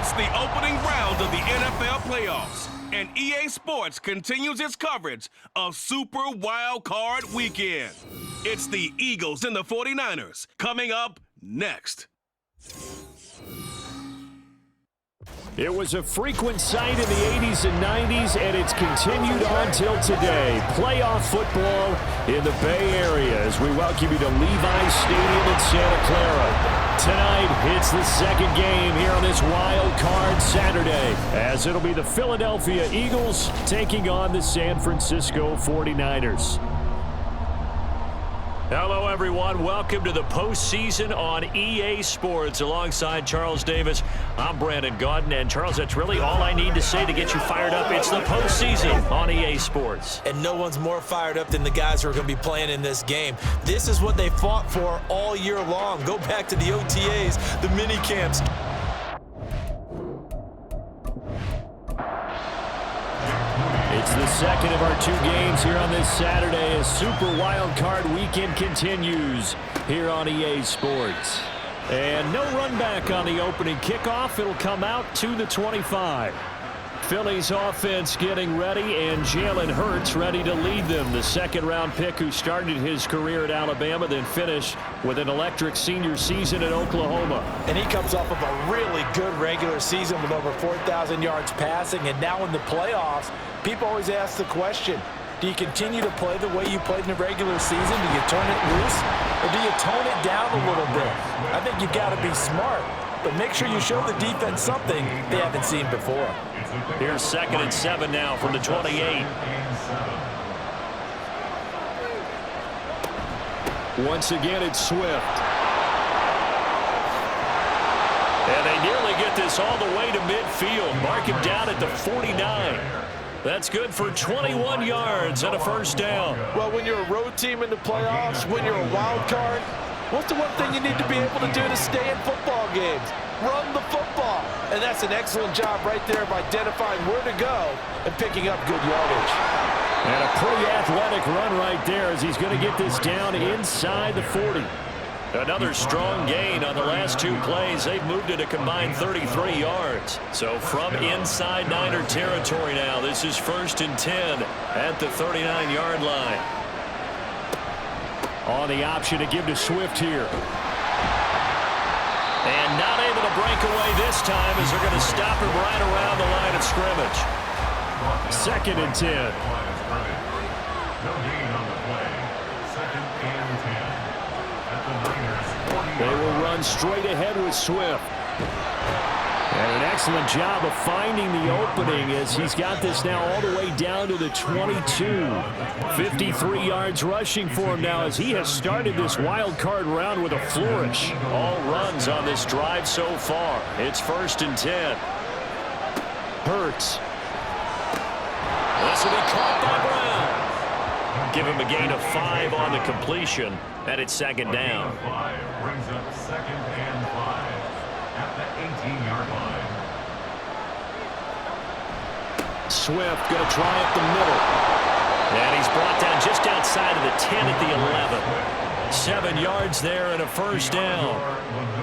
It's the opening round of the NFL playoffs, and EA Sports continues its coverage of Super Wild Card Weekend. It's the Eagles and the 49ers coming up next. It was a frequent sight in the 80s and 90s, and it's continued on till today. Playoff football in the Bay Area as we welcome you to Levi's Stadium in Santa Clara. Tonight, it's the second game here on this Wild Card Saturday, as it'll be the Philadelphia Eagles taking on the San Francisco 49ers. Hello, everyone. Welcome to the postseason on EA Sports. Alongside Charles Davis, I'm Brandon Gaudin. And, Charles, that's really all I need to say to get you fired up. It's the postseason on EA Sports. And no one's more fired up than the guys who are going to be playing in this game. This is what they fought for all year long. Go back to the OTAs, the mini camps. It's the second of our two games here on this Saturday as Super Wild Card Weekend continues here on EA Sports. And no run back on the opening kickoff. It'll come out to the 25. Philly's offense getting ready, and Jalen Hurts ready to lead them. The second-round pick who started his career at Alabama, then finished with an electric senior season at Oklahoma. And he comes off of a really good regular season with over 4,000 yards passing, and now in the playoffs, people always ask the question, do you continue to play the way you played in the regular season? Do you turn it loose, or do you tone it down a little bit? I think you've got to be smart, but make sure you show the defense something they haven't seen before. Here's 2nd and 7 now from the 28. Once again, it's Swift. And they nearly get this all the way to midfield. Mark him down at the 49. That's good for 21 yards and a first down. Well, when you're a road team in the playoffs, when you're a wild card, what's the one thing you need to be able to do to stay in football games? Run the football. And that's an excellent job right there of identifying where to go and picking up good yardage. And a pretty athletic run right there as he's going to get this down inside the 40. Another strong gain on the last two plays. They've moved it a combined 33 yards. So from inside Niner territory now, this is 1st and 10 at the 39-yard line. On the option to give to Swift here. And not able to break away this time as they're going to stop him right around the line of scrimmage. 2nd and 10. They will run straight ahead with Swift. And an excellent job of finding the opening as he's got this now all the way down to the 22. 53 yards rushing for him now as he has started this wild card round with a flourish. All runs on this drive so far. It's 1st and 10. Hurts. This will be caught by Brown. Give him a gain of 5 on the completion, and it's 2nd down. Brings up 2nd and 5 at the 18-yard line. Swift going to try up the middle. And he's brought down just outside of the 10 at the 11. 7 yards there and a first down.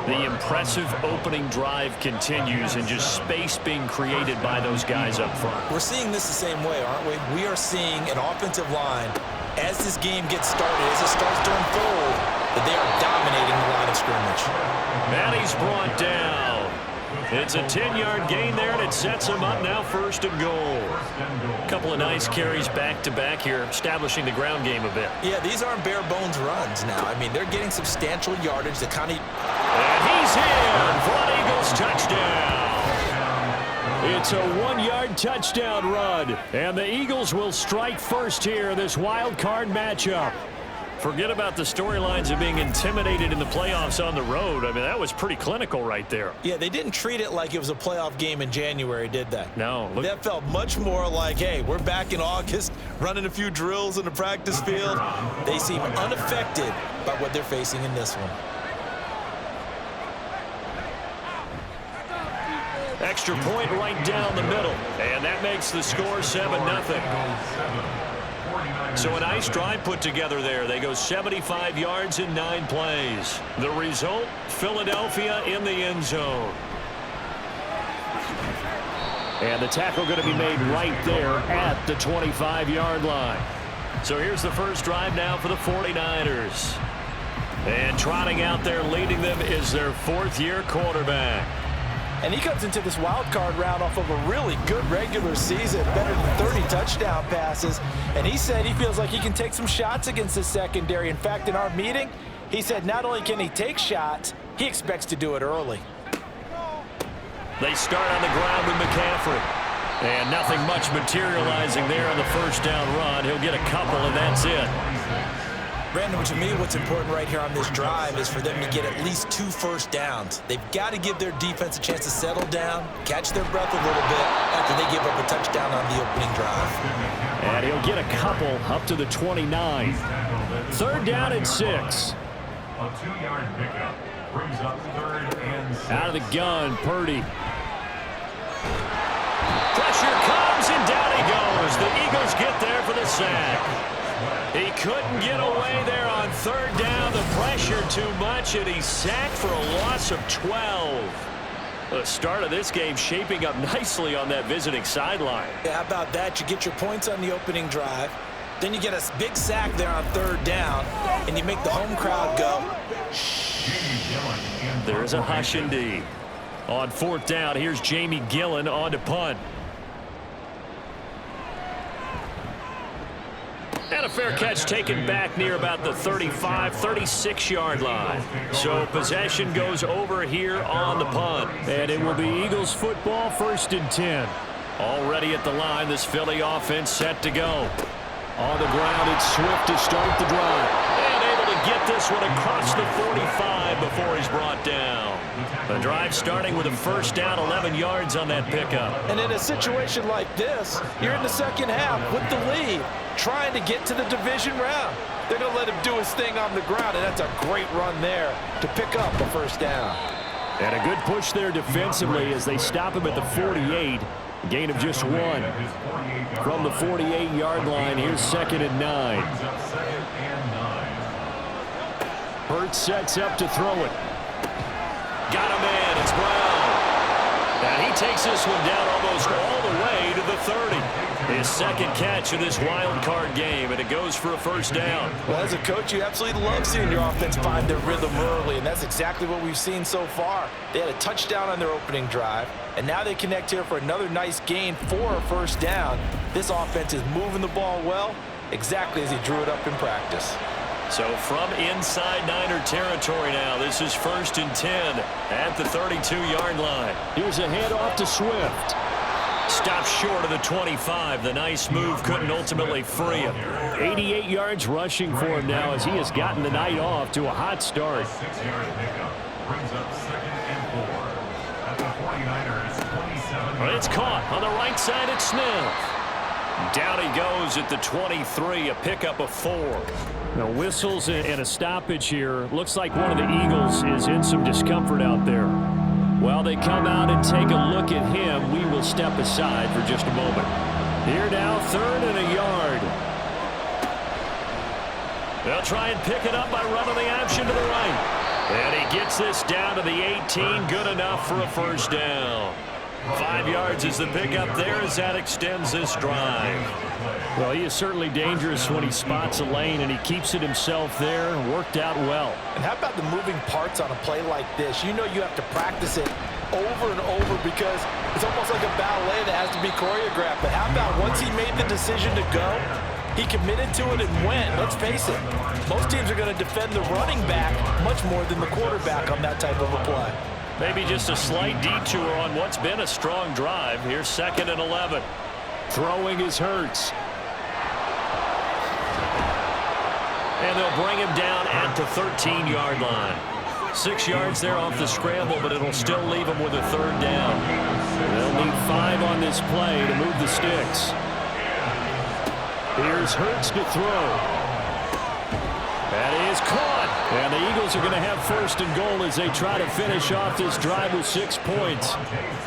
The impressive opening drive continues and just space being created by those guys up front. We're seeing this the same way, aren't we? We are seeing an offensive line, as this game gets started, as it starts to unfold, that they are dominating the line of scrimmage. And he's brought down. It's a 10-yard gain there, and it sets him up now 1st and goal. A couple of nice carries back-to-back here, establishing the ground game a bit. Yeah, these aren't bare-bones runs now. I mean, they're getting substantial yardage to kind of... And he's in for an Eagles touchdown. It's a 1-yard touchdown run, and the Eagles will strike first here in this wild card matchup. Forget about the storylines of being intimidated in the playoffs on the road. I mean, that was pretty clinical right there. Yeah, they didn't treat it like it was a playoff game in January, did they? No. That felt much more like, hey, we're back in August, running a few drills in the practice field. They seem unaffected by what they're facing in this one. Extra point right down the middle, and that makes the score 7-0. So a nice drive put together there. They go 75 yards in 9 plays. The result, Philadelphia in the end zone. And the tackle going to be made right there at the 25-yard line. So here's the first drive now for the 49ers. And trotting out there leading them is their fourth-year quarterback. And he comes into this wild card round off of a really good regular season, better than 30 touchdown passes. And he said he feels like he can take some shots against the secondary. In fact, in our meeting, he said not only can he take shots, he expects to do it early. They start on the ground with McCaffrey. And nothing much materializing there on the first down run. He'll get a couple, and that's it. Brandon, to me, what's important right here on this drive is for them to get at least 2 first downs. They've got to give their defense a chance to settle down, catch their breath a little bit after they give up a touchdown on the opening drive. And he'll get a couple up to the 29. Third down and 6. A 2-yard pickup brings up 3rd and 6. Out of the gun, Purdy. Pressure comes, and down he goes. The Eagles get there for the sack. He couldn't get away there on third down. The pressure too much, and he's sacked for a loss of 12. The start of this game shaping up nicely on that visiting sideline. Yeah, how about that? You get your points on the opening drive. Then you get a big sack there on third down, and you make the home crowd go, shh. There's a hush indeed. On fourth down, here's Jamie Gillen on to punt. And a fair catch taken back near about the 35, 36-yard line. So possession goes over here on the punt. And it will be Eagles football, 1st and 10. Already at the line, this Philly offense set to go. On the ground, it's Swift to start the drive. And able to get this one across the 45 before he's brought down. The drive starting with a first down, 11 yards on that pickup. And in a situation like this, you're in the second half with the lead, trying to get to the division round. They're going to let him do his thing on the ground, and that's a great run there to pick up a first down. And a good push there defensively as they stop him at the 48. Gain of just 1. From the 48-yard line, here's 2nd and 9. Hurts sets up to throw it. Got him in. It's Brown. And he takes this one down almost all the way to the 30. His second catch of this wild card game, and it goes for a first down. Well, as a coach, you absolutely love seeing your offense find their rhythm early, and that's exactly what we've seen so far. They had a touchdown on their opening drive, and now they connect here for another nice gain for a first down. This offense is moving the ball well, exactly as he drew it up in practice. So from inside Niner territory now, this is 1st and 10 at the 32-yard line. Here's a handoff to Swift. Stopped short of the 25. The nice move couldn't ultimately free him. 88 yards rushing for him now as he has gotten the night off to a hot start. 6-yard pickup brings up 2nd and 4. At the 49ers, 27. Well, it's caught on the right side at Smith. Down he goes at the 23, a pickup of 4. Now whistles and a stoppage here. Looks like one of the Eagles is in some discomfort out there. While they come out and take a look at him, we will step aside for just a moment. Here now, 3rd and a yard. They'll try and pick it up by running the option to the right. And he gets this down to the 18, good enough for a first down. 5 yards is the pickup there as that extends this drive. Well, he is certainly dangerous when he spots a lane, and he keeps it himself there and worked out well. And how about the moving parts on a play like this? You know you have to practice it over and over because it's almost like a ballet that has to be choreographed. But how about once he made the decision to go, he committed to it and went. Let's face it, most teams are going to defend the running back much more than the quarterback on that type of a play. Maybe just a slight detour on what's been a strong drive. Here's 2nd and 11. Throwing is Hurts. And they'll bring him down at the 13-yard line. 6 yards there off the scramble, but it'll still leave him with a 3rd down. They'll need 5 on this play to move the sticks. Here's Hurts to throw. That is caught. And the Eagles are going to have 1st and goal as they try to finish off this drive with 6 points.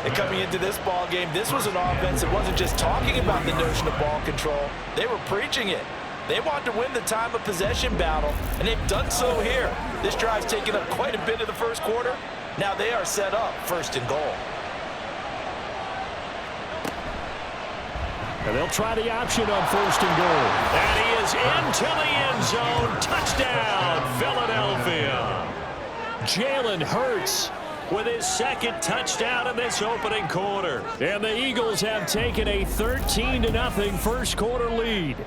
And coming into this ball game, this was an offense that wasn't just talking about the notion of ball control. They were preaching it. They want to win the time of possession battle, and they've done so here. This drive's taken up quite a bit of the first quarter. Now they are set up 1st and goal. And they'll try the option on 1st and goal. And he is into the end zone. Touchdown, Philadelphia. Jalen Hurts with his 2nd touchdown in this opening quarter. And the Eagles have taken a 13-0 first quarter lead.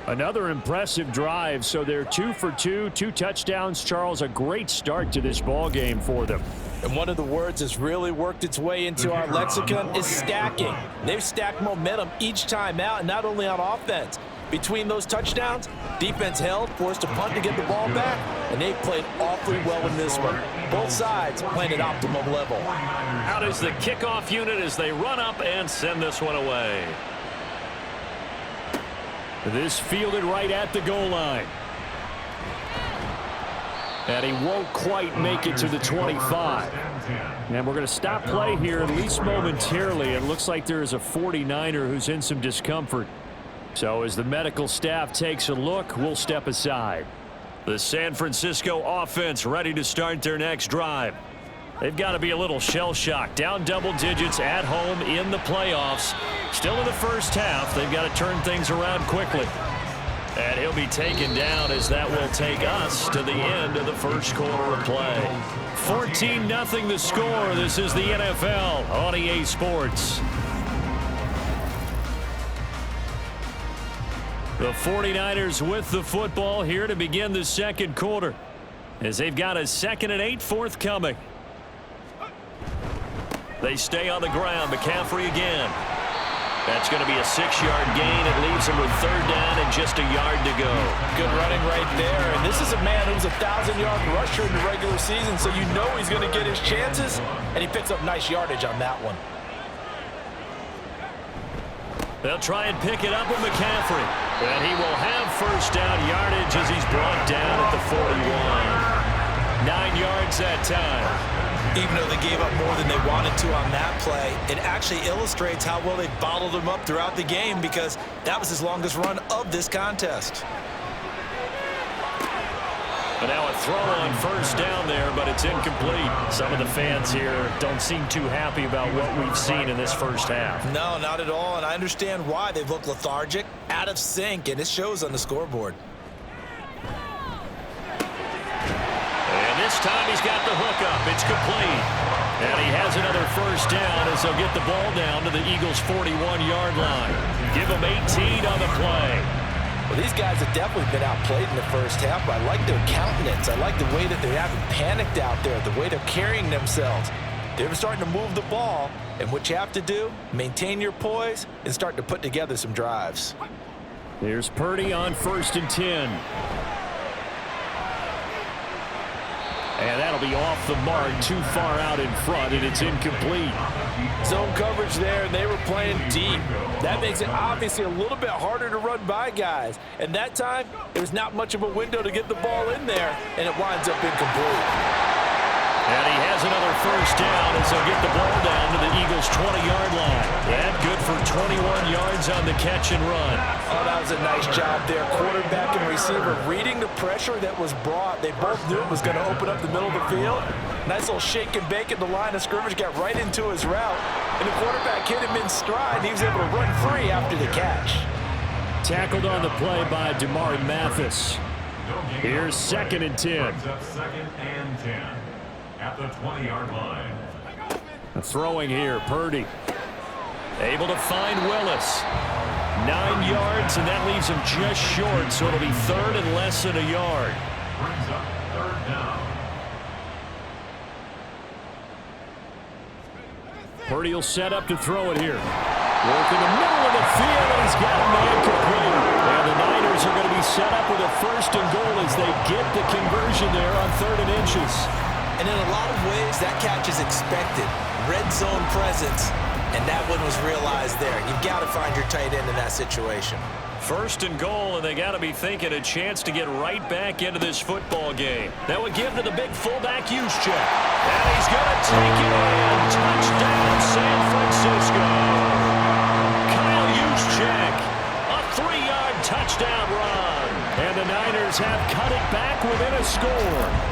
Another impressive drive, so they're 2 for 2, 2 touchdowns. Charles, a great start to this ball game for them. And one of the words that's really worked its way into our lexicon is stacking. They've stacked momentum each time out, and not only on offense. Between those touchdowns, defense held, forced a punt to get the ball back, and they played awfully well in this one. Both sides playing at optimum level. Out is the kickoff unit as they run up and send this one away. This fielded right at the goal line. And he won't quite make it to the 25. And we're going to stop play here, at least momentarily. It looks like there is a 49er who's in some discomfort. So as the medical staff takes a look, we'll step aside. The San Francisco offense ready to start their next drive. They've got to be a little shell-shocked. Down double digits at home in the playoffs. Still in the first half. They've got to turn things around quickly. And he'll be taken down as that will take us to the end of the first quarter of play. 14-0 the score. This is the NFL on EA Sports. The 49ers with the football here to begin the second quarter, as they've got a 2nd and 8 forthcoming. They stay on the ground. McCaffrey again. That's going to be a 6-yard gain. It leaves him with 3rd down and just a yard to go. Good running right there. And this is a man who's a 1,000-yard rusher in the regular season, so you know he's going to get his chances, and he picks up nice yardage on that one. They'll try and pick it up with McCaffrey. And he will have 1st down yardage as he's brought down at the 41. 9 yards that time. Even though they gave up more than they wanted to on that play, it actually illustrates how well they bottled him up throughout the game, because that was his longest run of this contest. But now a throw on 1st down there, but it's incomplete. Some of the fans here don't seem too happy about what we've seen in this first half. No, not at all, and I understand why. They've looked lethargic, out of sync, and it shows on the scoreboard. This time he's got the hook up. It's complete. And he has another 1st down as they'll get the ball down to the Eagles' 41-yard line. Give them 18 on the play. Well, these guys have definitely been outplayed in the first half, but I like their countenance. I like the way that they haven't panicked out there, the way they're carrying themselves. They're starting to move the ball, and what you have to do, maintain your poise and start to put together some drives. Here's Purdy on 1st and 10. And that'll be off the mark, too far out in front, and it's incomplete. Zone coverage there, and they were playing deep. That makes it obviously a little bit harder to run by guys. And that time, there was not much of a window to get the ball in there, and it winds up incomplete. And he has another 1st down as they'll get the ball down to the Eagles' 20-yard line. And good for 21 yards on the catch and run. Oh, that was a nice job there. Quarterback and receiver reading the pressure that was brought. They both knew it was going to open up the middle of the field. Nice little shake and bake at the line of scrimmage, got right into his route. And the quarterback hit him in stride, and he was able to run free after the catch. Tackled on the play by DeMar Mathis. Here's 2nd and 10. 2nd and 10. At the 20-yard line. Throwing here, Purdy. Able to find Willis. 9 yards, and that leaves him just short, so it'll be 3rd and less than a yard. Brings up 3rd down. Purdy will set up to throw it here. Work in the middle of the field, and he's got a man complete. And the Niners are going to be set up with a 1st and goal as they get the conversion there on 3rd and inches. And in a lot of ways, that catch is expected. Red zone presence, and that one was realized there. You've got to find your tight end in that situation. 1st and goal, and they got to be thinking a chance to get right back into this football game. That would give to the big fullback Juszczyk. And he's going to take it in. Touchdown, San Francisco. Kyle Juszczyk, a 3-yard touchdown run. And the Niners have cut it back within a score.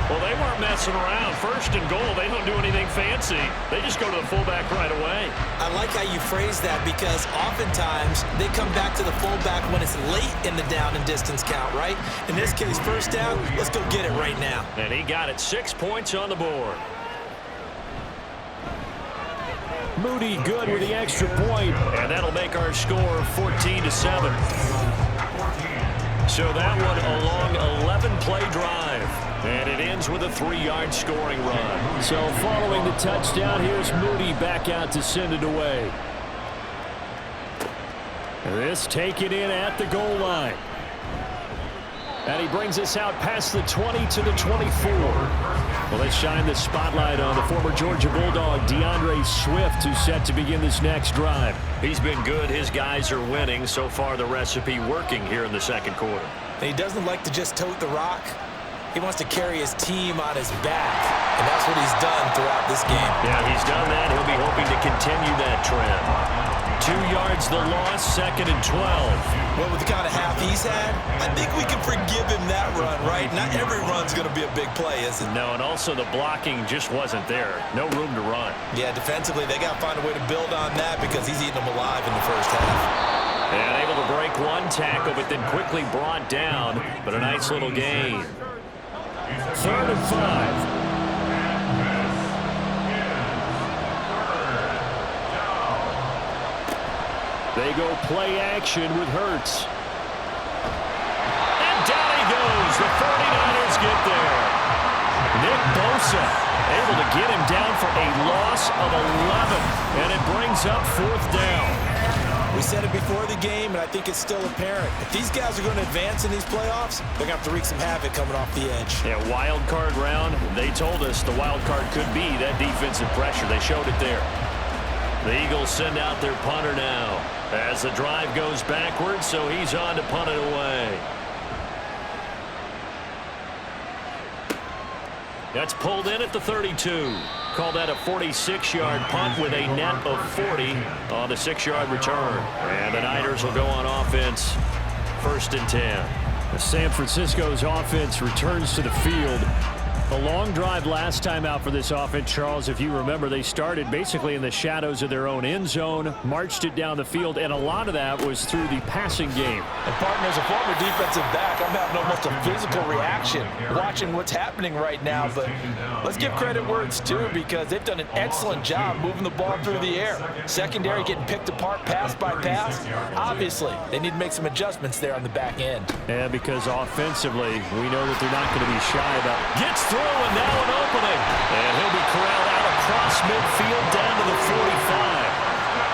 Well, they weren't messing around. First and goal, they don't do anything fancy. They just go to the fullback right away. I like how you phrase that because oftentimes they come back to the fullback when it's late in the down and distance count, right? In this case, first down, let's go get it right now. And he got it. 6 points on the board. Moody good with the extra point, and that'll make our score 14-7. So that one a long 11-play drive, and it ends with a 3-yard scoring run. So following the touchdown, here's Moody back out to send it away. This taken in at the goal line. And he brings us out past the 20 to the 24. Well, let's shine the spotlight on the former Georgia Bulldog, DeAndre Swift, who's set to begin this next drive. He's been good. His guys are winning. So far, the recipe working here in the second quarter. And he doesn't like to just tote the rock. He wants to carry his team on his back, and that's what he's done throughout this game. Yeah, he's done that. He'll be hoping to continue that trend. 2 yards the loss, 2nd and 12. Well, with the kind of half he's had, I think we can forgive him that run, right? Not every run's going to be a big play, is it? No, and also the blocking just wasn't there. No room to run. Yeah, defensively, they got to find a way to build on that because he's eating them alive in the first half. And able to break one tackle, but then quickly brought down. But a nice little gain. 3rd and 5. They go play action with Hurts. And down he goes. The 49ers get there. Nick Bosa able to get him down for a loss of 11. And it brings up 4th down. We said it before the game, and I think it's still apparent. If these guys are going to advance in these playoffs, they're going to have to wreak some havoc coming off the edge. Yeah, wild card round. They told us the wild card could be that defensive pressure. They showed it there. The Eagles send out their punter now as the drive goes backwards, so he's on to punt it away. That's pulled in at the 32. Call that a 46-yard punt with a net of 40 on the 6-yard return. And the Niners will go on offense, 1st and 10. The San Francisco's offense returns to the field. A long drive last time out for this offense, Charles. If you remember, they started basically in the shadows of their own end zone, marched it down the field, and a lot of that was through the passing game. And partner, as a former defensive back, I'm having almost a physical reaction watching what's happening right now. But let's give credit where it's due because they've done an excellent job moving the ball through the air. Secondary getting picked apart pass by pass. Obviously, they need to make some adjustments there on the back end. Yeah, because offensively, we know that they're not going to be shy about gets through, and now an opening. And he'll be corralled out across midfield down to the 45.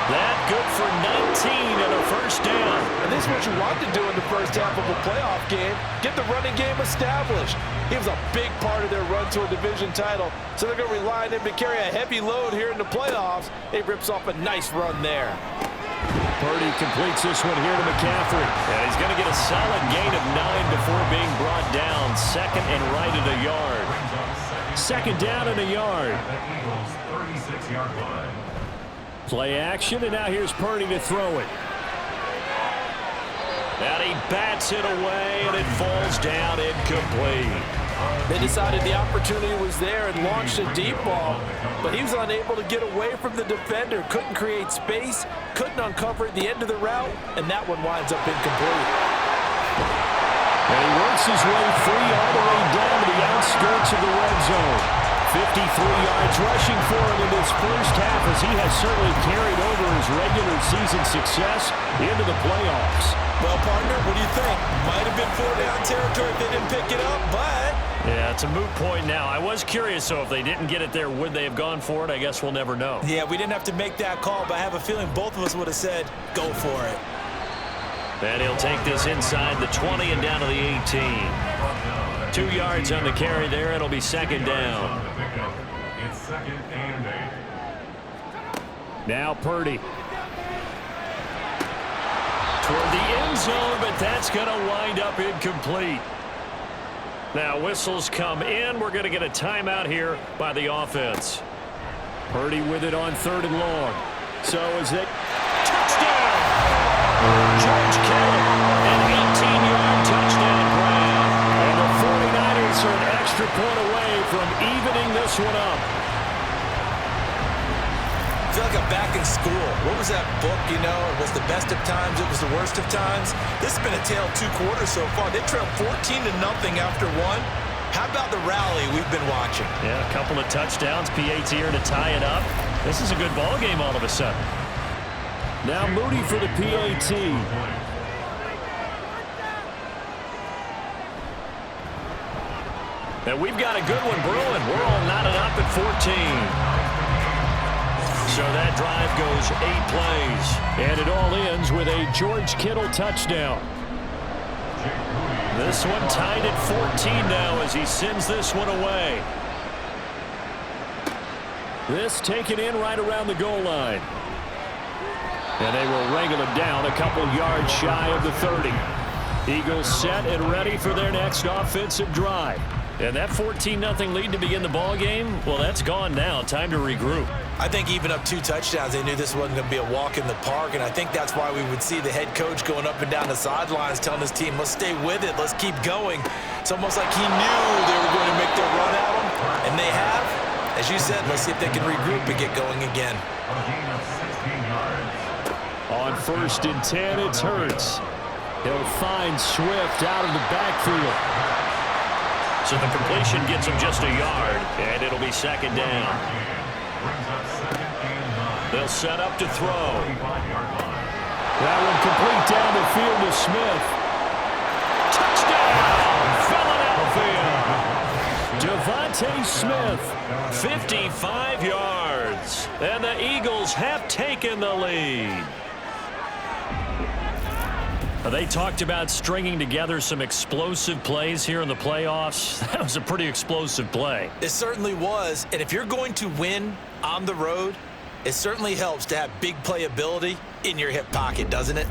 That good for 19 and a 1st down. And this is what you want to do in the first half of a playoff game. Get the running game established. He was a big part of their run to a division title, so they're going to rely on him to carry a heavy load here in the playoffs. He rips off a nice run there. Purdy completes this one here to McCaffrey. And he's going to get a solid gain of 9 before being brought down. 2nd and right at a yard. 2nd down and a yard. Play action, and now here's Purdy to throw it. And he bats it away, and it falls down incomplete. They decided the opportunity was there and launched a deep ball, but he was unable to get away from the defender, couldn't create space, couldn't uncover at the end of the route, and that one winds up incomplete. And he works his way free all the way down to the outskirts of the red zone. 53 yards rushing for him in this first half as he has certainly carried over his regular season success into the playoffs. Well, partner, what do you think? Might have been 4-down territory if they didn't pick it up, but... Yeah, it's a moot point now. I was curious, so if they didn't get it there, would they have gone for it? I guess we'll never know. Yeah, we didn't have to make that call, but I have a feeling both of us would have said, go for it. And he'll take this inside the 20 and down to the 18. 2 yards on the carry there. It'll be 2nd down. It's 2nd and 8. Now Purdy. Toward the end zone, but that's going to wind up incomplete. Now whistles come in. We're going to get a timeout here by the offense. Purdy with it on 3rd and long. So is it touchdown? George Kittle, an 18-yard touchdown grab. And the 49ers are an extra point away from evening this one up. I feel like I'm back in school. What was that book, you know? It was the best of times, it was the worst of times. This has been a tale of 2 quarters so far. They trailed 14-0 after 1. How about the rally we've been watching? Yeah, a couple of touchdowns. PAT here to tie it up. This is a good ball game all of a sudden. Now Moody for the PAT. And we've got a good one brewing. We're all knotted up at 14. So that drive goes 8 plays. And it all ends with a George Kittle touchdown. This one tied at 14 now as he sends this one away. This taken in right around the goal line. And they will wrangle it down a couple yards shy of the 30. Eagles set and ready for their next offensive drive. And that 14-0 lead to begin the ball game, well, that's gone now. Time to regroup. I think even up 2 touchdowns, they knew this wasn't going to be a walk in the park, and I think that's why we would see the head coach going up and down the sidelines telling his team, let's stay with it, let's keep going. It's almost like he knew they were going to make their run at him, and they have. As you said, let's see if they can regroup and get going again. On 1st and 10, it's Hurts. He'll find Swift out of the backfield. So the completion gets him just a yard, and it'll be 2nd down. They'll set up to throw. That one complete down the field to Smith. Touchdown, Philadelphia. Devontae Smith, 55 yards. And the Eagles have taken the lead. They talked about stringing together some explosive plays here in the playoffs. That was a pretty explosive play. It certainly was. And if you're going to win on the road, it certainly helps to have big playability in your hip pocket, doesn't it?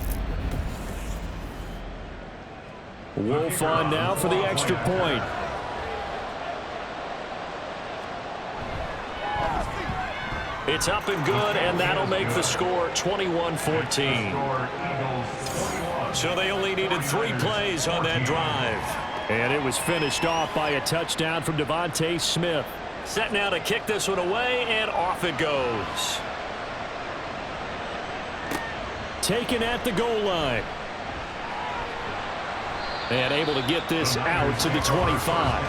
Wolf on now for the extra point. It's up and good, and that'll make the score 21-14. So they only needed 3 plays on that drive. And it was finished off by a touchdown from Devontae Smith. Set now to kick this one away, and off it goes. Taken at the goal line. And able to get this out to the 25.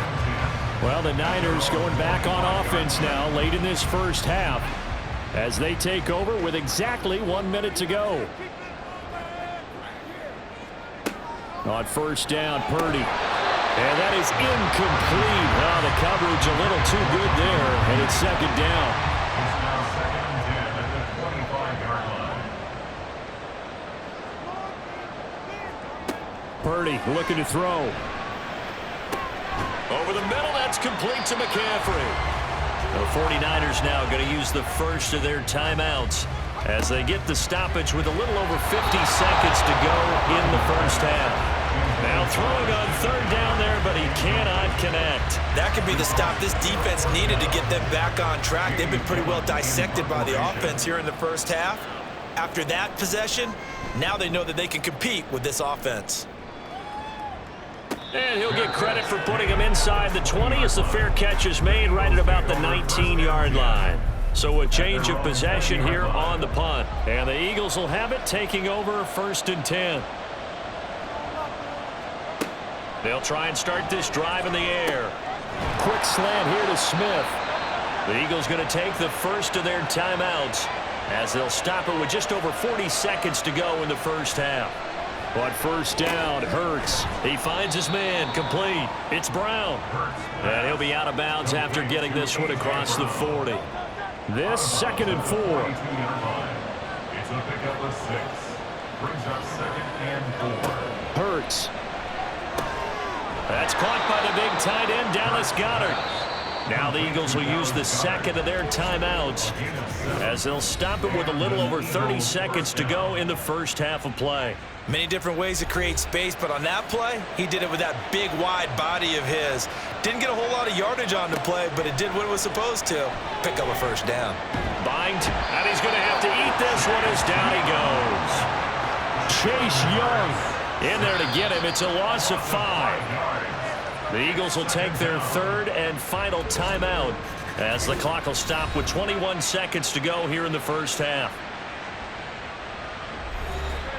Well, the Niners going back on offense now late in this first half as they take over with exactly 1 minute to go. On 1st down, Purdy. And that is incomplete. Well, the coverage a little too good there, and it's 2nd down. It's now 2nd and 10 at the 25-yard line. Purdy looking to throw. Over the middle, that's complete to McCaffrey. The 49ers now going to use the first of their timeouts as they get the stoppage with a little over 50 seconds to go in the first half. Now throwing on 3rd down there, but he cannot connect. That could be the stop this defense needed to get them back on track. They've been pretty well dissected by the offense here in the first half. After that possession, now they know that they can compete with this offense. And he'll get credit for putting him inside the 20 as the fair catch is made right at about the 19-yard line. So a change of possession here on the punt. And the Eagles will have it, taking over 1st and 10. They'll try and start this drive in the air. Quick slant here to Smith. The Eagles going to take the first of their timeouts as they'll stop it with just over 40 seconds to go in the first half. On 1st down, Hurts. He finds his man, complete. It's Brown. And he'll be out of bounds after getting this one across the 40. This 2nd and 4. It's a pickup of 6. Brings up 2nd and 4. Hurts. That's caught by the big tight end, Dallas Goedert. Now the Eagles will use the 2nd of their timeouts as they'll stop it with a little over 30 seconds to go in the first half of play. Many different ways to create space, but on that play, he did it with that big, wide body of his. Didn't get a whole lot of yardage on the play, but it did what it was supposed to. Pick up a 1st down. Bind, and he's going to have to eat this one as down he goes. Chase Young in there to get him. It's a loss of 5. The Eagles will take their third and final timeout as the clock will stop with 21 seconds to go here in the first half.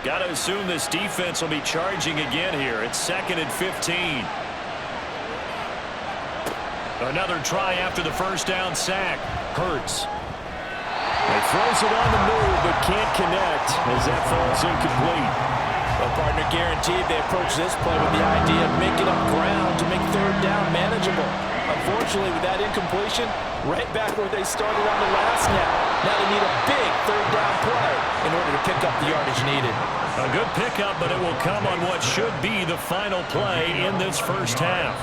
Got to assume this defense will be charging again here. It's 2nd and 15. Another try after the first down sack. Hurts. He throws it on the move but can't connect as that falls incomplete. Well, partner, guaranteed they approach this play with the idea of making up ground to make third down manageable. Unfortunately, with that incompletion, right back where they started on the last snap. Now they need a big third down play in order to pick up the yardage needed. A good pickup, but it will come on what should be the final play in this first half.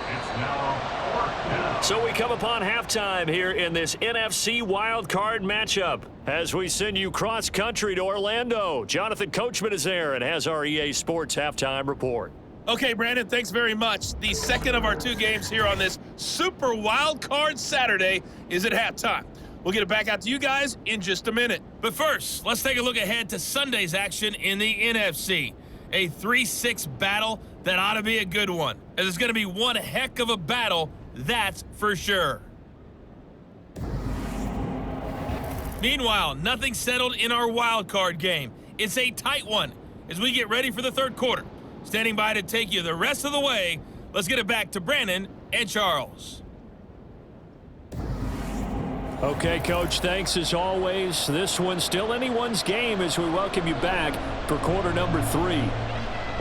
It's now fourth down. So we come upon halftime here in this NFC wildcard matchup as we send you cross-country to Orlando. Jonathan Coachman is there and has our EA Sports halftime report. Okay, Brandon, thanks very much. The second of our 2 games here on this Super Wild Card Saturday is at halftime. We'll get it back out to you guys in just a minute. But first, let's take a look ahead to Sunday's action in the NFC. A 3-6 battle that ought to be a good one, as it's going to be one heck of a battle, that's for sure. Meanwhile, nothing settled in our wild card game. It's a tight one as we get ready for the third quarter. Standing by to take you the rest of the way, let's get it back to Brandon and Charles. Okay, Coach, thanks as always. This one's still anyone's game as we welcome you back for quarter number 3.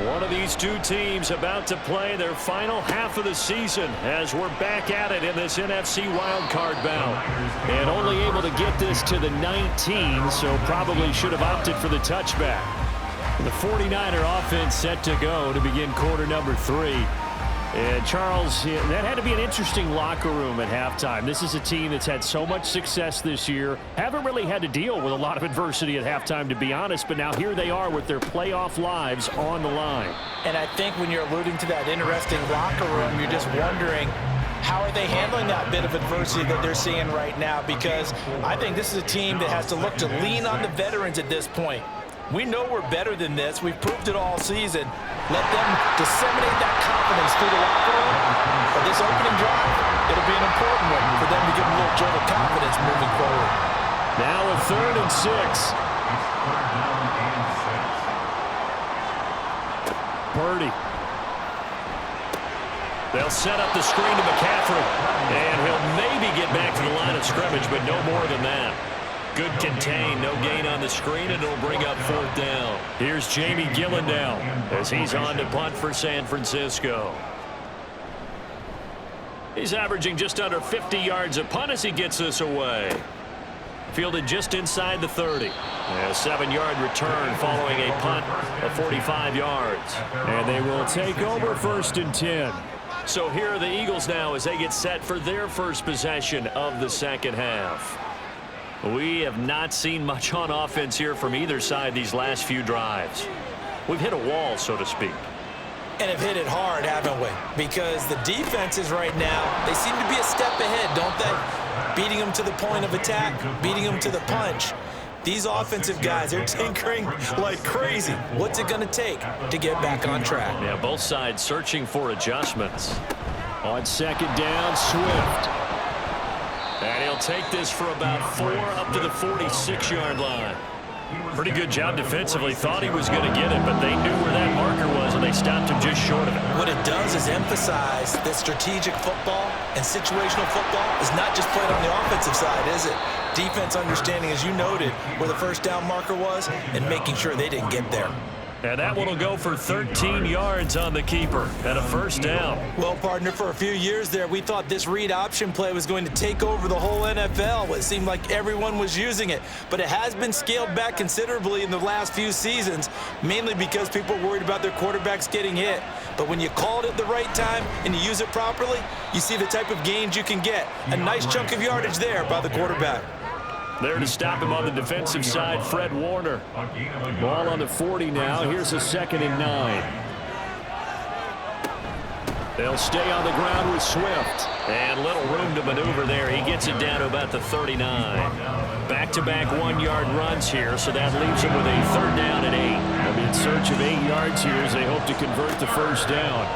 One of these two teams about to play their final half of the season as we're back at it in this NFC wildcard bout. And only able to get this to the 19, so probably should have opted for the touchback. The 49er offense set to go to begin quarter number 3. And Charles, that had to be an interesting locker room at halftime. This is a team that's had so much success this year. Haven't really had to deal with a lot of adversity at halftime, to be honest. But now here they are with their playoff lives on the line. And I think when you're alluding to that interesting locker room, you're just wondering, how are they handling that bit of adversity that they're seeing right now? Because I think this is a team that has to look to lean on the veterans at this point. We know we're better than this. We've proved it all season. Let them disseminate that confidence through the locker room. But this opening drive, it'll be an important one for them to give them a little jolt of confidence moving forward. Now a 3rd and 6. It's third down and 6. Purdy. They'll set up the screen to McCaffrey. And he'll maybe get back to the line of scrimmage, but no more than that. Good contain, no gain on the screen, and it'll bring up 4th down. Here's Jamie Gillendow as he's on to punt for San Francisco. He's averaging just under 50 yards a punt as he gets this away. Fielded just inside the 30. A 7-yard return following a punt of 45 yards. And they will take over 1st and 10. So here are the Eagles now as they get set for their first possession of the second half. We have not seen much on offense here from either side these last few drives. We've hit a wall, so to speak. And have hit it hard, haven't we? Because the defenses right now, they seem to be a step ahead, don't they? Beating them to the point of attack, beating them to the punch. These offensive guys are tinkering like crazy. What's it going to take to get back on track? Yeah, both sides searching for adjustments. On 2nd down, Swift. And he'll take this for about 4 up to the 46-yard line. Pretty good job defensively. Thought he was going to get it, but they knew where that marker was, and they stopped him just short of it. What it does is emphasize that strategic football and situational football is not just played on the offensive side, is it? Defense understanding, as you noted, where the first down marker was and making sure they didn't get there. And that one will go for 13 yards on the keeper and a 1st down. Well, partner, for a few years there, we thought this read option play was going to take over the whole NFL. It seemed like everyone was using it. But it has been scaled back considerably in the last few seasons, mainly because people are worried about their quarterbacks getting hit. But when you call it at the right time and you use it properly, you see the type of gains you can get. A nice chunk of yardage there by the quarterback. There to stop him on the defensive side, Fred Warner. Ball on the 40 now. Here's a 2nd and 9. They'll stay on the ground with Swift. And little room to maneuver there. He gets it down to about the 39. Back-to-back 1-yard runs here, so that leaves him with a 3rd down and 8. They'll be in search of 8 yards here as they hope to convert the 1st down.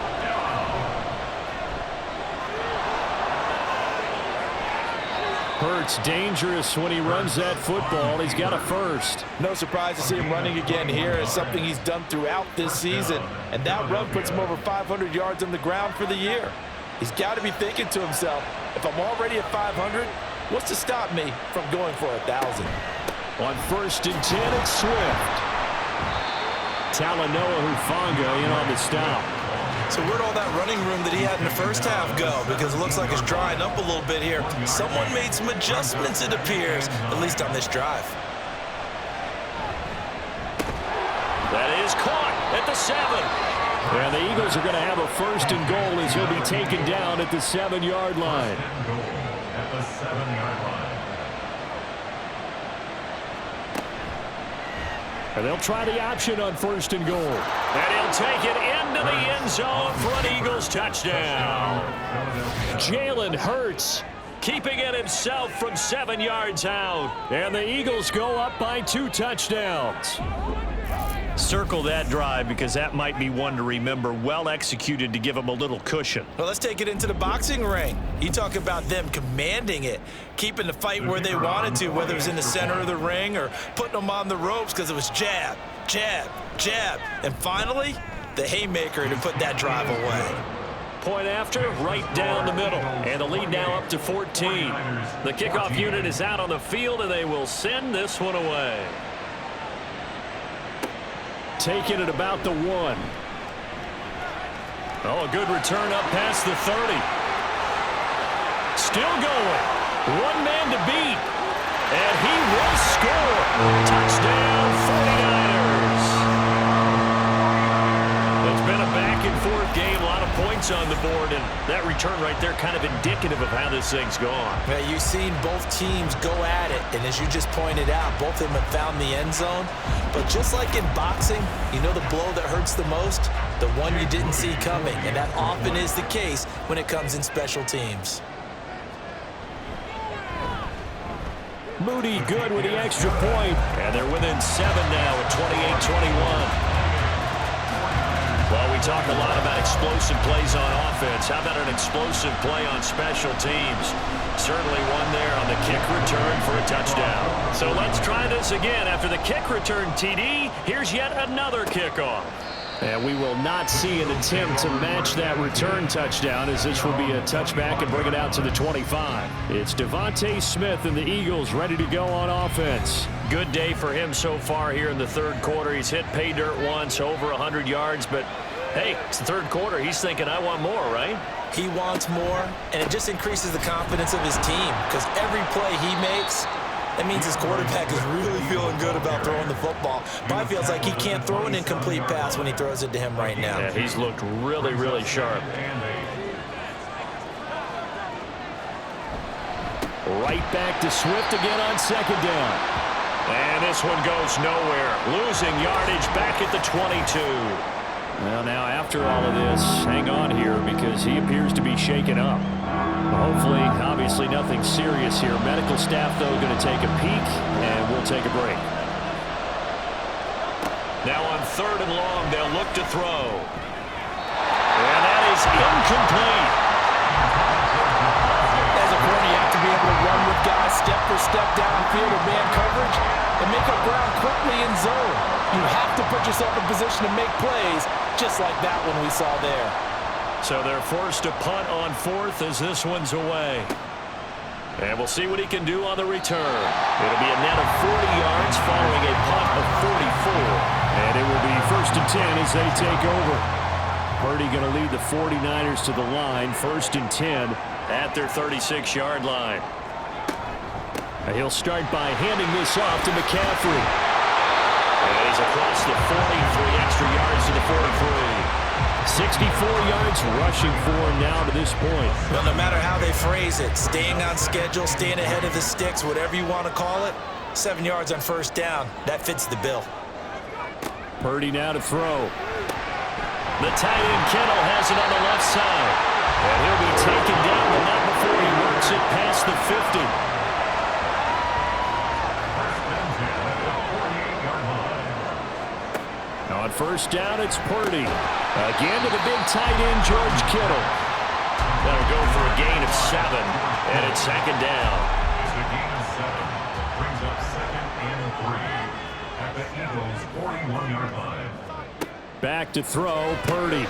Hurts dangerous when he runs that football. He's got a first. No surprise to see him running again here. It's something he's done throughout this season. And that run puts him over 500 yards on the ground for the year. He's got to be thinking to himself, if I'm already at 500, what's to stop me from going for 1,000? On 1st and 10, it's Swift. Talanoa Hufanga in on the stop. So where'd all that running room that he had in the first half go? Because it looks like it's drying up a little bit here. Someone made some adjustments, it appears, at least on this drive. That is caught at the 7. And the Eagles are going to have a 1st and goal as he'll be taken down at the 7-yard line. At the 7-yard line. And they'll try the option on 1st and goal. And he'll take it into the end zone for an Eagles touchdown. Jalen Hurts keeping it himself from 7 yards out. And the Eagles go up by 2 touchdowns. Circle that drive because that might be one to remember. Well executed to give them a little cushion. Well, let's take it into the boxing ring. You talk about them commanding it, keeping the fight where they wanted to, whether it was in the center of the ring or putting them on the ropes because it was jab, jab, jab. And finally, the haymaker to put that drive away. Point after, right down the middle. And the lead now up to 14. The kickoff unit is out on the field, and they will send this one away. Taking it about the 1. Oh, a good return up past the 30. Still going. One man to beat. And he will score. Touchdown, 49ers. It's been a back-and-forth game. A lot of points on the board. And that return right there kind of indicative of how this thing's gone. Yeah, you've seen both teams go at it. And as you just pointed out, both of them have found the end zone. But just like in boxing, you know the blow that hurts the most? The one you didn't see coming. And that often is the case when it comes in special teams. Moody good with the extra point. And they're within 7 now at 28-21. Well, we talk a lot about explosive plays on offense. How about an explosive play on special teams? Certainly one there on the kick return for a touchdown. So let's try this again. After the kick return TD, here's yet another kickoff. And we will not see an attempt to match that return touchdown, as this will be a touchback and bring it out to the 25. It's Devontae Smith and the Eagles ready to go on offense. Good day for him so far here in the 3rd quarter. He's hit pay dirt once, over 100 yards, but hey, it's the 3rd quarter. He's thinking, I want more, right? He wants more, and it just increases the confidence of his team because every play he makes, that means his quarterback is really feeling good about throwing the football. Probably feels like he can't throw an incomplete pass when he throws it to him right now. Yeah, he's looked really, really sharp. Right back to Swift again on 2nd down. And this one goes nowhere. Losing yardage back at the 22. Well, now after all of this, hang on here because he appears to be shaken up. Hopefully, obviously nothing serious here. Medical staff, though, going to take a peek, and we'll take a break. Now on 3rd and long, they'll look to throw. And that is incomplete. As a corner, you have to be able to run with guys step for step downfield or man coverage and make up ground quickly in zone. You have to put yourself in position to make plays, just like that one we saw there. So they're forced to punt on 4th as this one's away. And we'll see what he can do on the return. It'll be a net of 40 yards following a punt of 44. And it will be 1st and 10 as they take over. Purdy going to lead the 49ers to the line, 1st and 10 at their 36-yard line. And he'll start by handing this off to McCaffrey. And he's across the 40, 3 extra yards to the 43. 64 yards rushing for him now to this point. Well, no matter how they phrase it, staying on schedule, staying ahead of the sticks, whatever you want to call it, 7 yards on 1st down, that fits the bill. Purdy now to throw. The tight end Kittle has it on the left side. And he'll be taken down, but not before he works it past the 50. On 1st down, it's Purdy. Again to the big tight end, George Kittle. That'll go for a gain of 7, and it's 2nd down. 31-yard line. Back to throw, Purdy.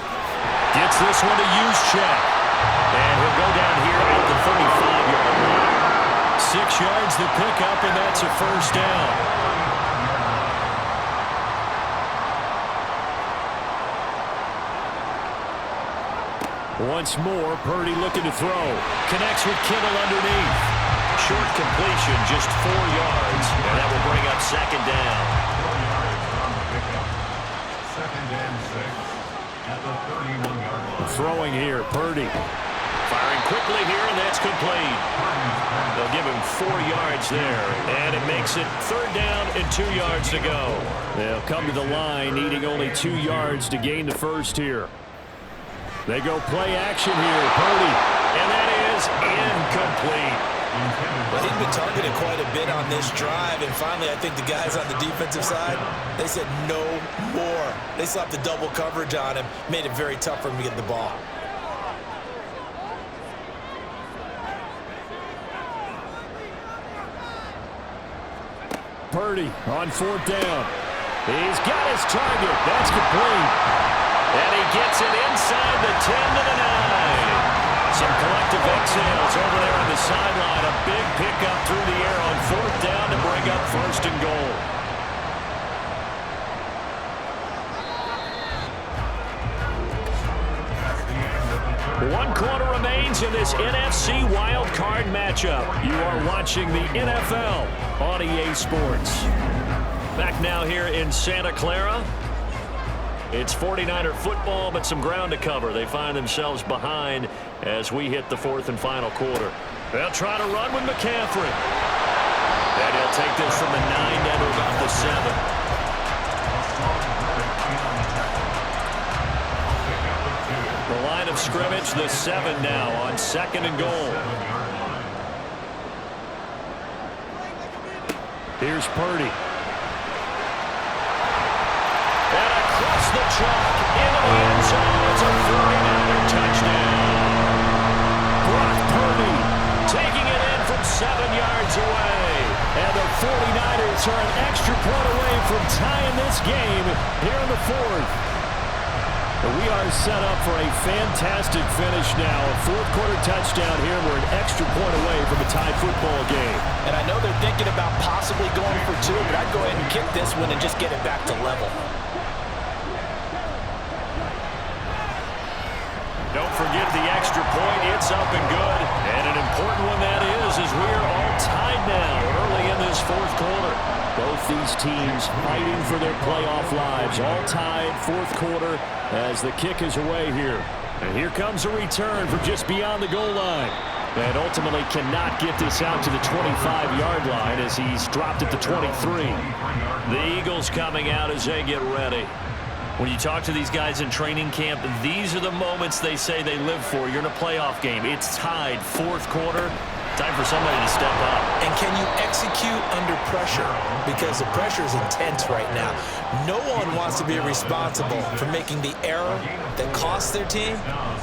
Gets this one to use check. And he'll go down here at the 35-yard line. 6 yards to pick up, and that's a first down. Once more, Purdy looking to throw. Connects with Kittle underneath. Short completion, just 4 yards, and that will bring up second down. 4 yards on the pickup. Second and 6 at the 31-yard line. Throwing here, Purdy. Firing quickly here, and that's complete. They'll give him 4 yards there, and it makes it third down and 2 yards to go. They'll come to the line, needing only 2 yards to gain the first here. They go play action here, Purdy, and that is incomplete. Well, he's been targeted quite a bit on this drive, and finally I think the guys on the defensive side, they said no more. They slapped the double coverage on him, made it very tough for him to get the ball. Purdy on fourth down. He's got his target. That's complete. And he gets it inside the 10 to the 9. Some collective exhales over there on the sideline. A big pickup through the air on fourth down to bring up first and goal. One quarter remains in this NFC wild card matchup. You are watching the NFL on EA Sports. Back now here in Santa Clara. It's 49er football, but some ground to cover. They find themselves behind as we hit the fourth and final quarter. They'll try to run with McCaffrey. And he'll take this from the 9 down to about the 7. The line of scrimmage, the 7 now on second and goal. Here's Purdy. And across the chalk into the end zone. It's a 49er touchdown. Brock Purdy taking it in from 7 yards away. And the 49ers are an extra point away from tying this game here in the fourth. We are set up for a fantastic finish now. A fourth-quarter touchdown here. We're an extra point away from a tied football game. And I know they're thinking about possibly going for 2, but I'd go ahead and kick this one and just get it back to level. Don't forget the extra point. It's up and good. And an important one that is as we are all tied now early in this fourth quarter. Both these teams fighting for their playoff lives. All tied, fourth quarter, as the kick is away here. And here comes a return from just beyond the goal line. And ultimately cannot get this out to the 25-yard line as he's dropped at the 23. The Eagles coming out as they get ready. When you talk to these guys in training camp, these are the moments they say they live for. You're in a playoff game. It's tied, fourth quarter. Time for somebody to step up. And can you execute under pressure? Because the pressure is intense right now. No one wants to be responsible for making the error that costs their team.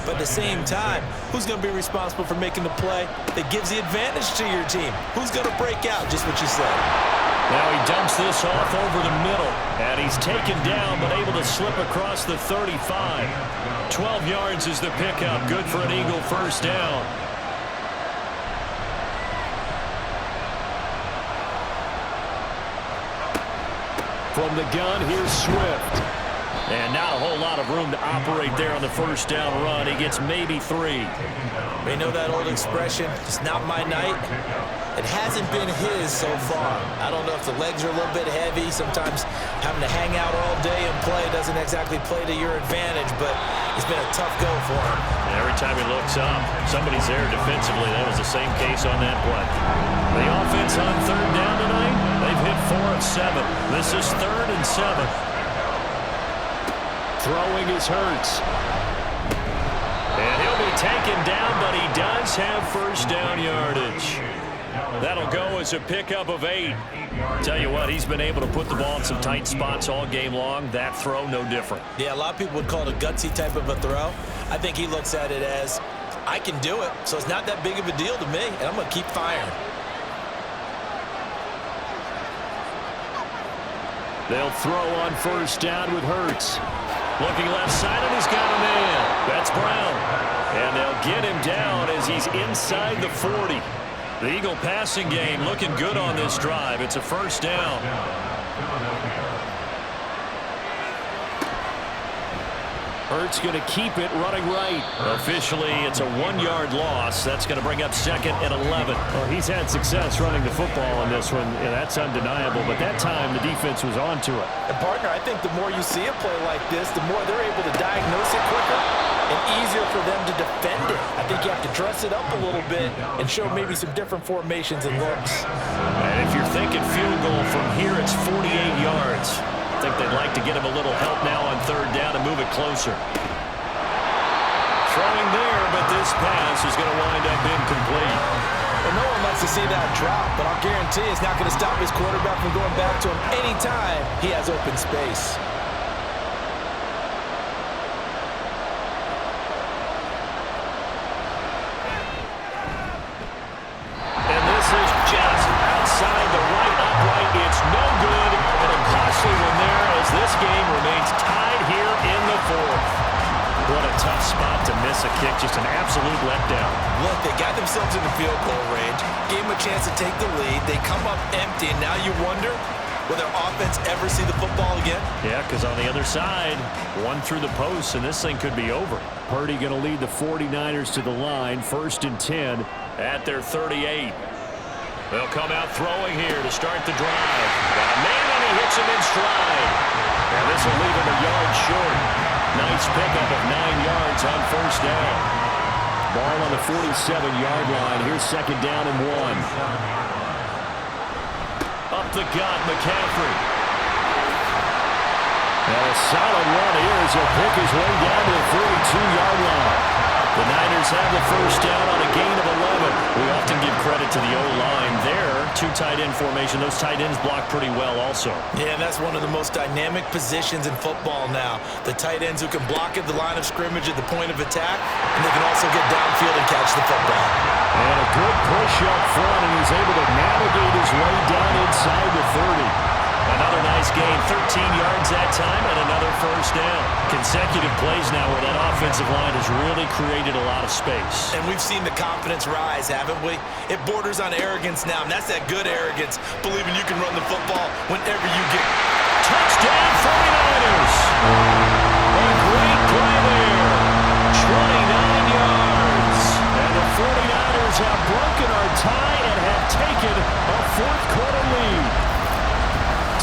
But at the same time, who's going to be responsible for making the play that gives the advantage to your team? Who's going to break out? Just what you said. Now he dumps this off over the middle. And he's taken down but able to slip across the 35. 12 yards is the pickup. Good for an Eagle first down. From the gun, here's Swift. And not a whole lot of room to operate there on the first down run. He gets maybe 3. We know that old expression, it's not my night. It hasn't been his so far. I don't know if the legs are a little bit heavy. Sometimes having to hang out all day and play doesn't exactly play to your advantage, but it's been a tough go for him. And every time he looks up, somebody's there defensively. That was the same case on that play. The offense on third down tonight, they've hit 4 of 7. This is 3rd and 7. Throwing is Hurts. And he'll be taken down, but he does have first down yardage. That'll go as a pickup of 8. Tell you what, he's been able to put the ball in some tight spots all game long. That throw, no different. Yeah, a lot of people would call it a gutsy type of a throw. I think he looks at it as, I can do it, so it's not that big of a deal to me, and I'm going to keep firing. They'll throw on first down with Hurts. Looking left side, and he's got a man. That's Brown. And they'll get him down as he's inside the 40. The Eagle passing game looking good on this drive. It's a first down. Hurts going to keep it running right. Officially, it's a 1-yard loss. That's going to bring up 2nd and 11. Well, he's had success running the football in this one. Yeah, that's undeniable. But that time, the defense was onto it. And, partner, I think the more you see a play like this, the more they're able to diagnose it quicker and easier for them to defend it. I think you have to dress it up a little bit and show maybe some different formations and looks. And if you're thinking field goal from here, it's 48 yards. I think they'd like to get him a little help now on 3rd down and move it closer. Throwing there, but this pass is going to wind up incomplete. Well, no one likes to see that drop, but I'll guarantee it's not going to stop his quarterback from going back to him anytime he has open space. And this is just outside the right upright. It's no good, and a costly one there as this game remains tied here in the 4th. What a tough spot to miss a kick. Just an absolute letdown. Look, they got themselves in the field goal range, gave them a chance to take the lead. They come up empty, and now you wonder, will their offense ever see the football again? Yeah, because on the other side, one through the post, and this thing could be over. Purdy going to lead the 49ers to the line, 1st and 10 at their 38. They'll come out throwing here to start the drive. Got a man, and he hits him in stride. And this will leave him a yard short. Nice pickup of 9 yards on 1st down. Ball on the 47-yard line. Here's 2nd down and 1. Up the gut, McCaffrey. And a solid run here as he'll pick his way down to the 42-yard line. The Niners have the 1st down on a gain of 11. We often give credit to the O-line there. 2 tight end formation. Those tight ends block pretty well also. Yeah, and that's one of the most dynamic positions in football now. The tight ends who can block at the line of scrimmage at the point of attack, and they can also get downfield and catch the football. And a good push up front, and he's able to navigate his way down inside the 30. Another nice gain, 13 yards that time, and another 1st down. Consecutive plays now where that offensive line has really created a lot of space. And we've seen the confidence rise, haven't we? It borders on arrogance now, and that's that good arrogance, believing you can run the football whenever you get. Touchdown 49ers! A great play there. 29 yards. And the 49ers have broken our tie and have taken a 4th quarter lead.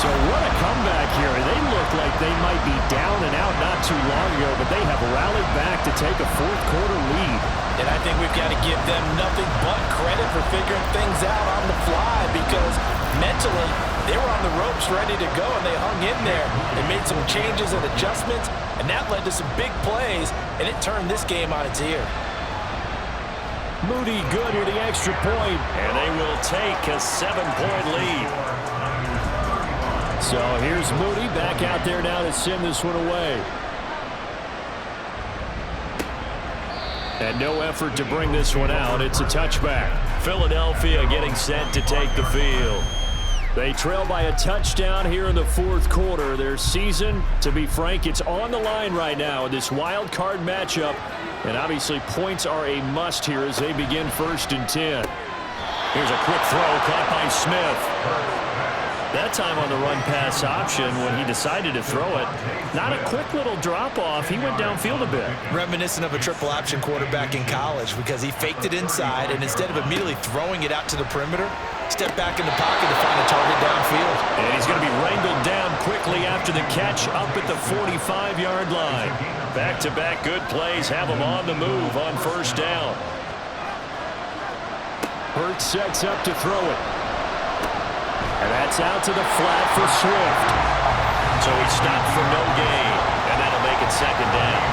So what a comeback here. They look like they might be down and out not too long ago, but they have rallied back to take a 4th quarter lead. And I think we've got to give them nothing but credit for figuring things out on the fly, because mentally they were on the ropes ready to go, and they hung in there. They made some changes and adjustments, and that led to some big plays, and it turned this game on its ear. Moody good here, the extra point, and they will take a 7-point lead. So here's Moody back out there now to send this one away. And no effort to bring this one out. It's a touchback. Philadelphia getting set to take the field. They trail by a touchdown here in the 4th quarter. Their season, to be frank, it's on the line right now in this wild card matchup. And obviously points are a must here as they begin 1st and 10. Here's a quick throw caught by Smith. That time on the run-pass option when he decided to throw it. Not a quick little drop-off. He went downfield a bit. Reminiscent of a triple-option quarterback in college, because he faked it inside, and instead of immediately throwing it out to the perimeter, stepped back in the pocket to find a target downfield. And he's going to be wrangled down quickly after the catch up at the 45-yard line. Back-to-back good plays have him on the move on 1st down. Hurts sets up to throw it. And that's out to the flat for Swift. So he stopped for no gain, and that'll make it 2nd down.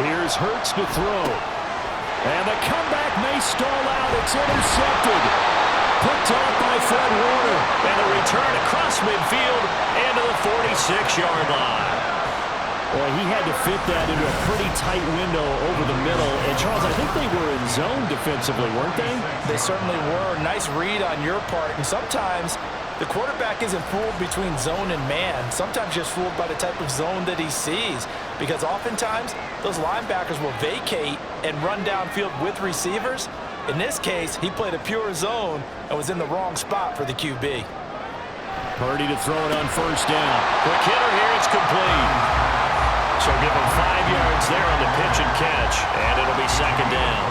Here's Hurts to throw. And the comeback may stall out. It's intercepted. Picked off by Fred Warner. And a return across midfield into the 46-yard line. Well, he had to fit that into a pretty tight window over the middle. And, Charles, I think they were in zone defensively, weren't they? They certainly were. Nice read on your part. And sometimes the quarterback isn't fooled between zone and man. Sometimes just fooled by the type of zone that he sees. Because oftentimes, those linebackers will vacate and run downfield with receivers. In this case, he played a pure zone and was in the wrong spot for the QB. Purdy to throw it on first down. Quick hitter here, it's complete. So give him 5 yards there on the pitch and catch, and it'll be second down.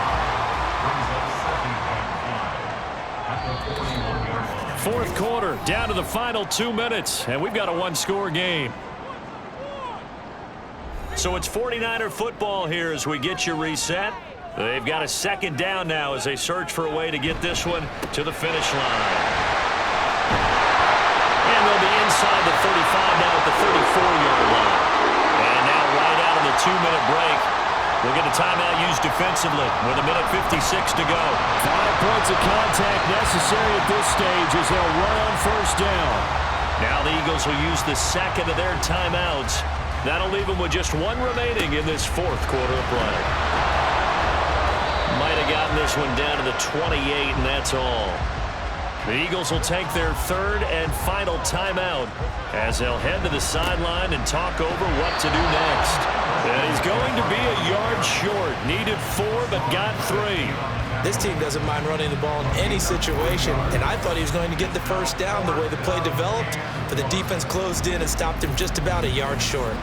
Fourth quarter, down to the final 2 minutes, and we've got a one-score game. So it's 49er football here as we get you reset. They've got a second down now as they search for a way to get this one to the finish line. And they'll be inside the 35 now at the 34-yard line. And now right out of the 2-minute break, we'll get a timeout used defensively with 1:56 to go. 5 points of contact necessary at this stage as they'll run on first down. Now the Eagles will use the second of their timeouts. That'll leave them with just one remaining in this fourth quarter of play. Might have gotten this one down to the 28, and that's all. The Eagles will take their third and final timeout as they'll head to the sideline and talk over what to do next. And he's going to be a yard short. Needed 4, but got 3. This team doesn't mind running the ball in any situation, and I thought he was going to get the first down the way the play developed, but the defense closed in and stopped him just about a yard short.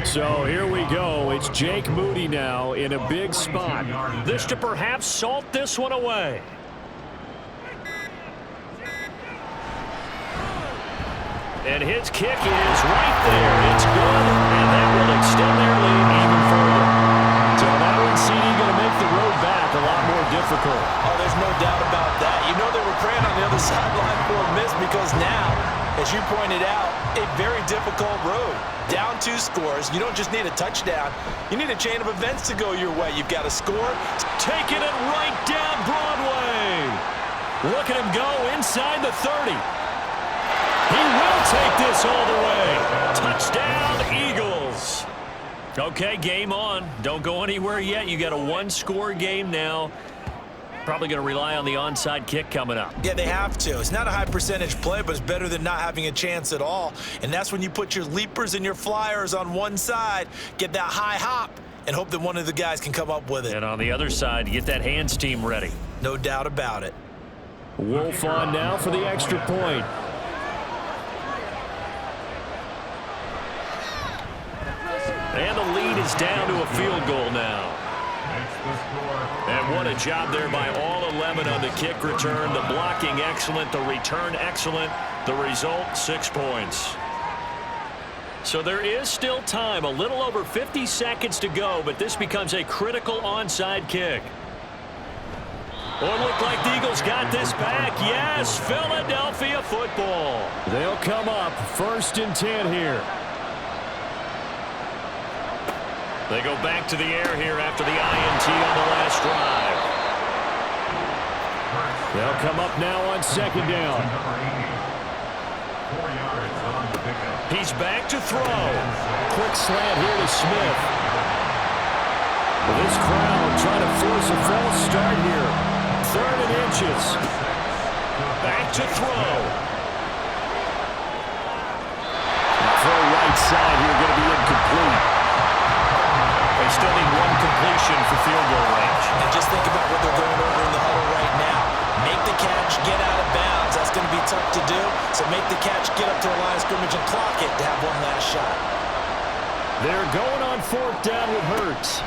So here we go. It's Jake Moody now in a big spot. This to perhaps salt this one away. And his kick is right there. It's good, and that will extend their lead even further. So that one, CD, going to make the road back a lot more difficult. Oh, there's no doubt about that. You know they were praying on the other sideline for a miss because now, as you pointed out, a very difficult road. Down 2 scores. You don't just need a touchdown. You need a chain of events to go your way. You've got to score. Taking it right down Broadway. Look at him go inside the 30. He will take this all the way. Touchdown, Eagles. Okay, game on. Don't go anywhere yet. You got a one-score game now. Probably going to rely on the onside kick coming up. Yeah, they have to. It's not a high percentage play, but it's better than not having a chance at all. And that's when you put your leapers and your flyers on one side, get that high hop, and hope that one of the guys can come up with it. And on the other side, get that hands team ready. No doubt about it. Wolf on now for the extra point. And the lead is down to a field goal now. And what a job there by all 11 on the kick return. The blocking excellent, the return excellent. The result, 6 points. So there is still time, a little over 50 seconds to go, but this becomes a critical onside kick. Oh, it looked like the Eagles got this back. Yes, Philadelphia football. They'll come up 1st and 10 here. They go back to the air here after the INT on the last drive. They'll come up now on 2nd down. He's back to throw. Quick slant here to Smith. This crowd trying to force a false start here. 3rd and inches. Back to throw. Throw right side here, going to be incomplete. They still need one completion for field goal range. And just think about what they're going over in the huddle right now. Make the catch, get out of bounds. That's going to be tough to do. So make the catch, get up to the line of scrimmage, and clock it to have one last shot. They're going on 4th down with Hurts.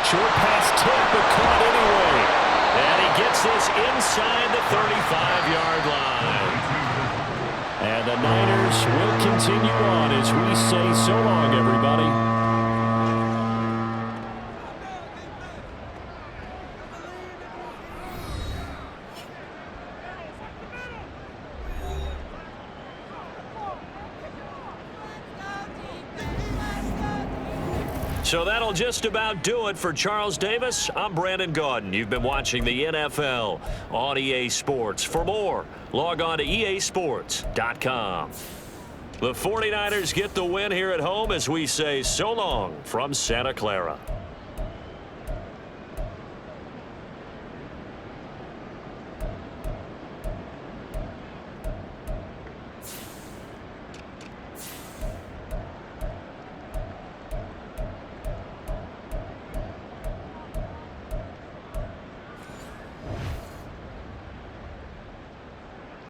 Short pass tip, but caught anyway. And he gets this inside the 35-yard line. And the Niners will continue on as we say so long, everybody. So that'll just about do it for Charles Davis. I'm Brandon Gaudin. You've been watching the NFL on EA Sports. For more, log on to easports.com. The 49ers get the win here at home as we say so long from Santa Clara.